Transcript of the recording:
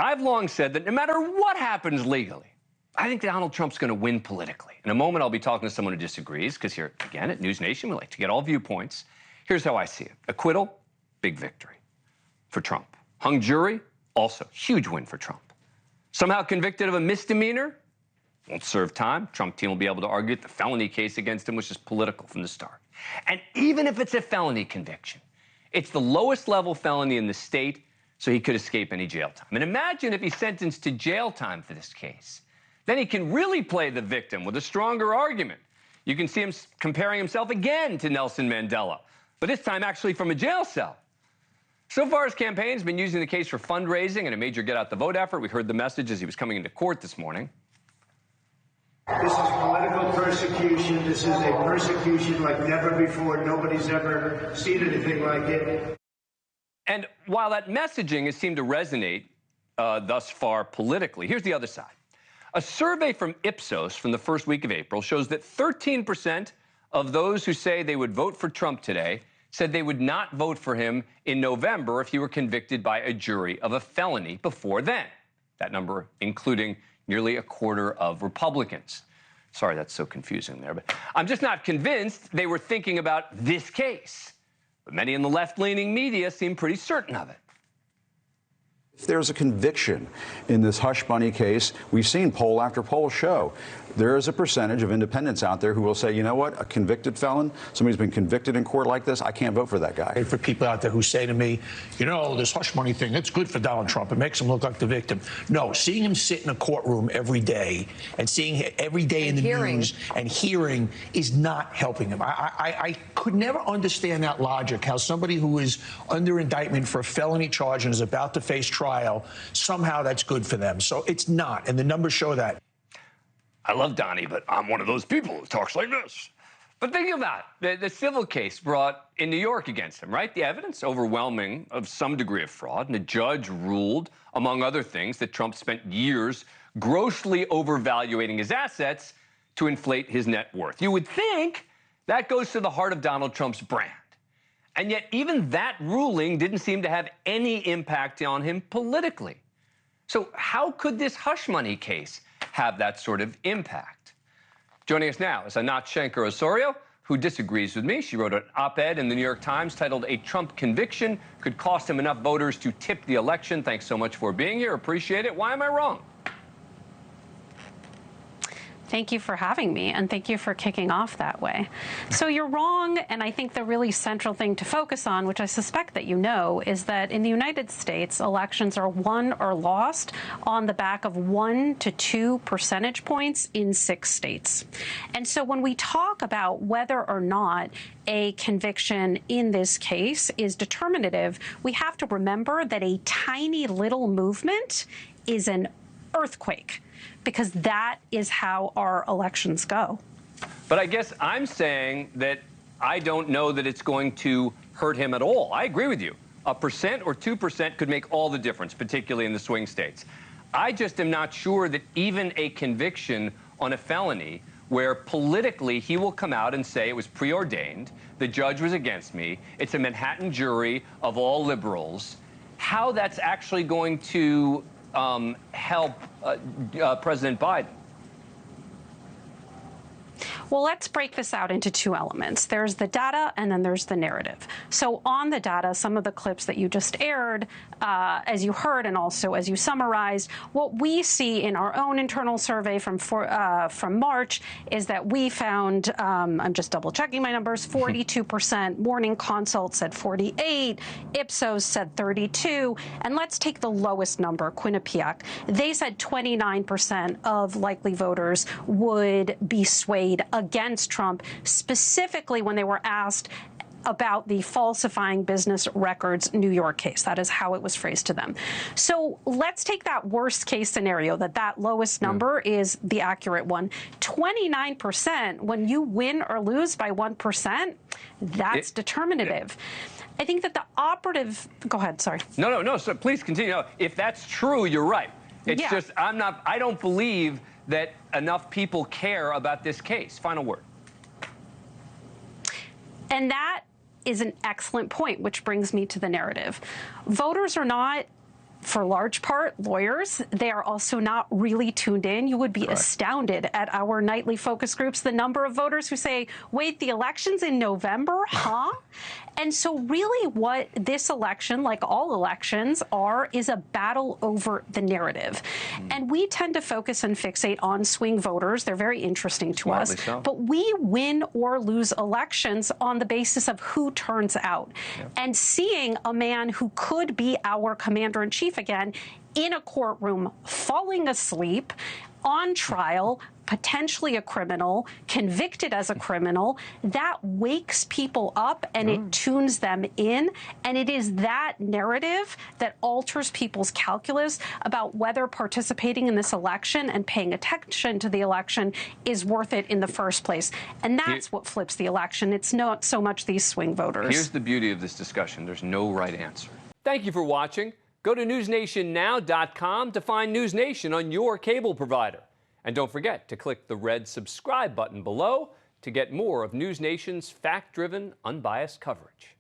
I've long said that no matter what happens legally, I think Donald Trump's going to win politically. In a moment, I'll be talking to someone who disagrees, because here, again, at NewsNation, we like to get all viewpoints. Here's how I see it. Acquittal, big victory for Trump. Hung jury, also huge win for Trump. Somehow convicted of a misdemeanor, won't serve time. Trump team will be able to argue that the felony case against him was just political from the start. And even if it's a felony conviction, it's the lowest level felony in the state, so he could escape any jail time. And imagine if he's sentenced to jail time for this case. Then he can really play the victim with a stronger argument. You can see him comparing himself again to Nelson Mandela, but this time actually from a jail cell. So far, his campaign's been using the case for fundraising and a major get-out-the-vote effort. We heard the message as he was coming into court this morning. This is political persecution. This is a persecution like never before. Nobody's ever seen anything like it. And while that messaging has seemed to resonate thus far politically, here's the other side. A survey from Ipsos from the first week of April shows that 13% of those who say they would vote for Trump today said they would not vote for him in November if he were convicted by a jury of a felony before then. That number including nearly a quarter of Republicans. Sorry, that's so confusing there, but I'm just not convinced they were thinking about this case. But many in the left-leaning media seem pretty certain of it. If there's a conviction in this hush money case, we've seen poll after poll show there is a percentage of independents out there who will say, you know what, a convicted felon, somebody's been convicted in court like this, I can't vote for that guy. For people out there who say to me, you know, this hush money thing, it's good for Donald Trump. It makes him look like the victim. No, seeing him sit in a courtroom every day and seeing him every day in the news and hearing is not helping him. I could never understand that logic, how somebody who is under indictment for a felony charge and is about to face trial, somehow that's good for them. So it's not, and the numbers show that. I love Donnie, but I'm one of those people who talks like this. But think about it, the civil case brought in New York against him, right? The evidence overwhelming of some degree of fraud, and the judge ruled, among other things, that Trump spent years grossly overvaluating his assets to inflate his net worth. You would think that goes to the heart of Donald Trump's brand. And yet even that ruling didn't seem to have any impact on him politically. So how could this hush money case have that sort of impact? Joining us now is Anat Shenker-Osorio, who disagrees with me. She wrote an op-ed in the New York Times titled "A Trump Conviction Could Cost Him Enough Voters to Tip the Election." Thanks so much for being here. Appreciate it. Why am I wrong? Thank you for having me, and thank you for kicking off that way. So you're wrong, and I think the really central thing to focus on, which I suspect that you know, is that in the United States, elections are won or lost on the back of 1 to 2 percentage points in 6 states. And so when we talk about whether or not a conviction in this case is determinative, we have to remember that a tiny little movement is an earthquake, because that is how our elections go. But I guess I'm saying that I don't know that it's going to hurt him at all. I agree with you. 1% or 2% could make all the difference, particularly in the swing states. I just am not sure that even a conviction on a felony where politically he will come out and say it was preordained, the judge was against me, it's a Manhattan jury of all liberals, how that's actually going to help President Biden. Well, let's break this out into 2 elements. There's the data, and then there's the narrative. So on the data, some of the clips that you just aired, as you heard and also as you summarized, what we see in our own internal survey from March is that we found, I'm just double-checking my numbers, 42%, Morning Consult said 48, Ipsos said 32, and let's take the lowest number, Quinnipiac. They said 29% of likely voters would be swayed against Trump, specifically when they were asked about the falsifying business records New York case. That is how it was phrased to them. So let's take that worst case scenario, that lowest number is the accurate one. 29%, when you win or lose by 1%, that's determinative. I think that the operative, go ahead, sorry. No, so please continue. No, if that's true, you're right. It's just, I don't believe that enough people care about this case. Final word. And that is an excellent point, which brings me to the narrative. Voters are not for large part, lawyers. They are also not really tuned in. You would be astounded at our nightly focus groups, the number of voters who say, wait, the election's in November, huh? And so really what this election, like all elections, is a battle over the narrative. And we tend to focus and fixate on swing voters. They're very interesting to us. But we win or lose elections on the basis of who turns out. And seeing a man who could be our commander-in-chief again in a courtroom, falling asleep, on trial, potentially a criminal, convicted as a criminal, that wakes people up and it tunes them in. And it is that narrative that alters people's calculus about whether participating in this election and paying attention to the election is worth it in the first place. And that's what flips the election. It's not so much these swing voters. Here's the beauty of this discussion. There's no right answer. Thank you for watching. Go to newsnationnow.com to find News Nation on your cable provider. And don't forget to click the red subscribe button below to get more of News Nation's fact-driven, unbiased coverage.